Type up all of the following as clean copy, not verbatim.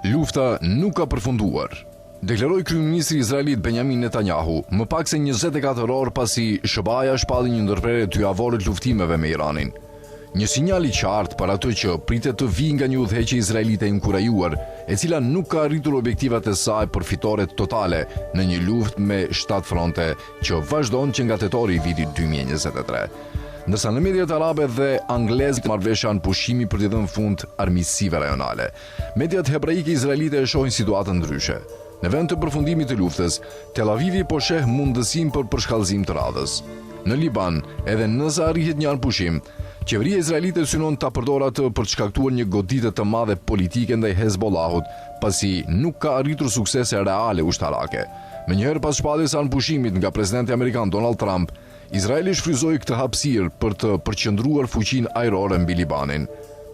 Lufta nuk ka përfunduar. Deklaroi kryeministri izraelit Benjamin Netanyahu, më pak se 24 orë pasi SBA shpalli një ndërprerje dyavore të luftimeve me Iranin. Një sinjal i qartë për atë që pritet të vijë nga një udhëheqje izraelite e inkurajuar, e cila nuk ka arritur objektivat e saj për fitore totale në një luftë me 7 fronte që vazhdon që nga tetori i vitit 2023. Ndërsa në mediat arabe dhe angleze marrveshjan pushimi për t'i dhënë fund armiqësive rajonale. Mediat hebraike izraelite e shohin situatën ndryshe. Në vend të përfundimit të luftës, Tel Avivi po sheh mundësinë për përshkallëzim të radhës. Në Liban, edhe nëse arrihet një anëpushim, qeveria izraelite synon ta përdorë atë për të shkaktuar një goditje të madhe politike ndaj Hezbollahut, pasi nuk ka arritur suksese reale ushtarake. Menjëherë pas shpalljes së anëpushimit nga presidenti amerikan Donald Trump, Izraeli shfryzoi këtë hapësirë për të përqendruar fuqinë ajrore mbi Libanin.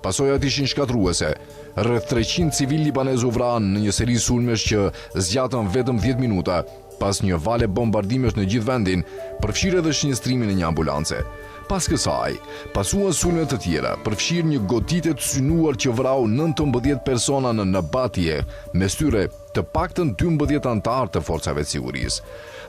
Pasojat ishin shkatruese. Rreth 300 civil libanez u vranë në një seri sulmesh që zgjatën vetëm 10 minuta, pas një vale bombardimesh në gjithë vendin, përfshirë edhe shënjestrimin e një ambulance. Pas kësaj, pasuan sulme të tjera, përfshirë një goditje të synuar që vrau 19 persona në Nabatije, mes tyre të paktën 12 anëtarë të forcave të sigurisë.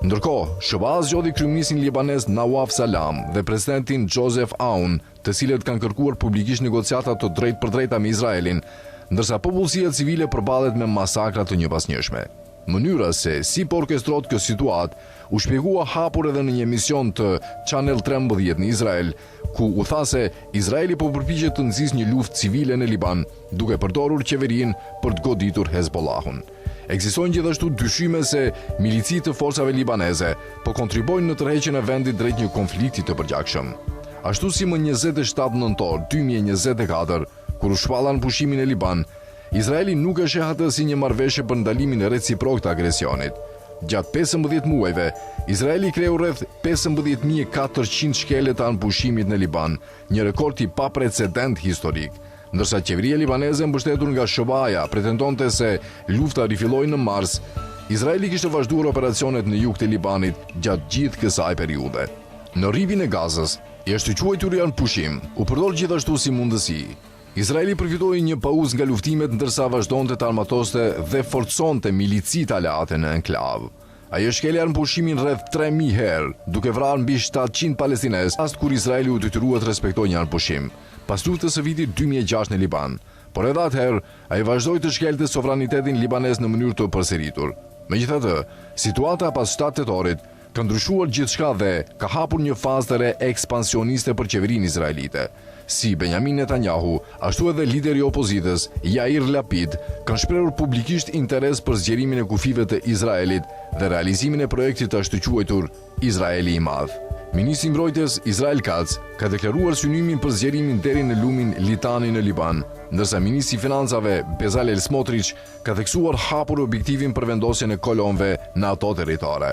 Ndërkohë, SBA zgjodhi kryeministin libanez Nawaf Salam dhe presidentin Joseph Aoun, të cilët kanë kërkuar publikisht negociata të drejtpërdrejta me Izraelin, ndërsa popullsia civile përballet me masakra të njëpasnjëshme. Mënyra se si po orkestrohet kjo situatë u shpjegua hapur edhe në një emision të Channel 13 në Izrael, ku u tha se Izraeli po përpiqet të nxjisë një luftë civile në Liban, duke përdorur qeverinë për të goditur Hezbollahun. Ekzistojnë gjithashtu dyshyme se milicit të forcave libaneze po kontribojnë në tërheqjen e vendit drejt një konflikti të përgjithshëm. Ashtu si më 27 nëntor 2024, kur u shpallan pushimin e Liban, Izraeli nuk e sheh atë si një marrëveshje për ndalimin reciprok të agresionit. Gjatë 15 muajve, Izraeli kreu rreth 15.400 shkele të anëpushimit në Liban, një rekord i paprecedent historik. Ndërsa qeveria libaneze mbështetur nga SBA pretendonte se lufta rifilloi në mars, Izraeli kishte vazhduar operacionet në jug të Libanit gjatë gjithë kësaj periudhe. Në rripin e Gazës, i është quajtur anëpushim, u përdor gjithashtu si mundësi. Izraeli përfitoi një pauzë nga luftimet ndërsa vazhdonte të armatoste dhe forconte milicit aleate në enklav. Ajo shkeli anëpushimin rreth 3000 herë, duke vrarë mbi 700 palestinez, rast kur Izraeli u detyrua të respektojë një anëpushim, pas luftës së vitit 2006 në Liban. Por edhe atëherë, ai vazhdoi të shkelte sovranitetin libanez në mënyrë të përsëritur. Megjithatë, situata pas 7 tetorit ka ndryshuar gjithçka dhe ka hapur një fazë të re ekspansioniste për qeverinë izraelite. Si Benjamin Netanyahu, ashtu edhe lideri i opozitës, Yair Lapid, kanë shprehur publikisht interes për zgjerimin e kufive të Izraelit dhe realizimin e projektit të ashtu quajtur Izraeli i Madh. Ministri i Mbrojtjes Israel Katz ka deklaruar synimin për zgjerimin deri në lumin Litani në Liban, ndërsa ministri i Financave Bezalel Smotrich ka theksuar hapur objektivin për vendosjen e kolonëve në ato territore.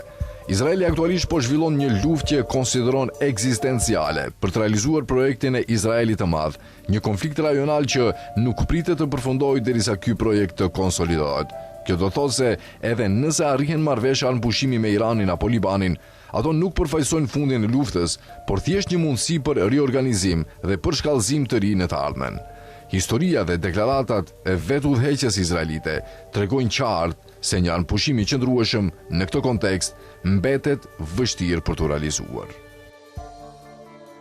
Izraeli aktualisht po zhvillon një luftë që konsideron ekzistenciale për të realizuar projektin e Izraelit të Madh, një konflikt rajonal që nuk pritet të përfundojë derisa ky projekt të konsolidohet. Kjo do thotë se edhe nëse arrihen marrëveshje anëpushimi me Iranin apo Libanin, ato nuk përfaqësojnë fundin e luftës, por thjesht një mundësi për riorganizim dhe përshkallëzim të ri në të ardhmen. Historia dhe deklaratat e vetë udhëheqjes izraelite tregojnë qartë se një anëpushim i qëndrueshëm në këtë kontekst mbetet vështirë për të realizuar.